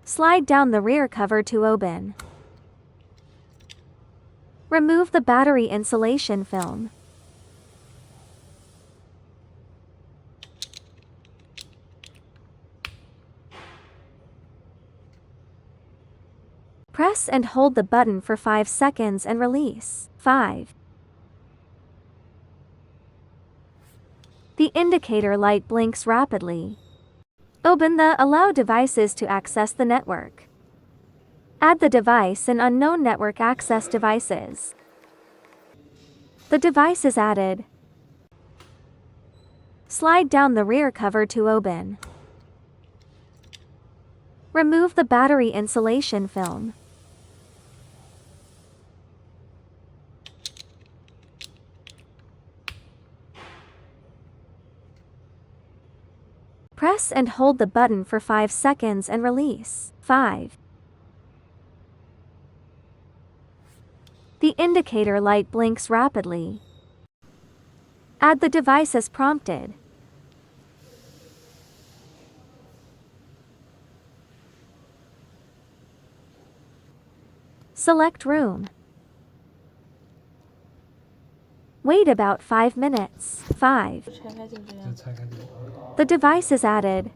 Slide down the rear cover to open. Remove the battery insulation film. Press and hold the button for 5 seconds and release. 5. The indicator light blinks rapidly. Open the Allow Devices to access the network. Add the device in Unknown Network Access Devices. The device is added. Slide down the rear cover to open. Remove the battery insulation film. Press and hold the button for 5 seconds and release. 5. The indicator light blinks rapidly. Add the device as prompted. Select room. Wait about 5 minutes. 5. The device is added.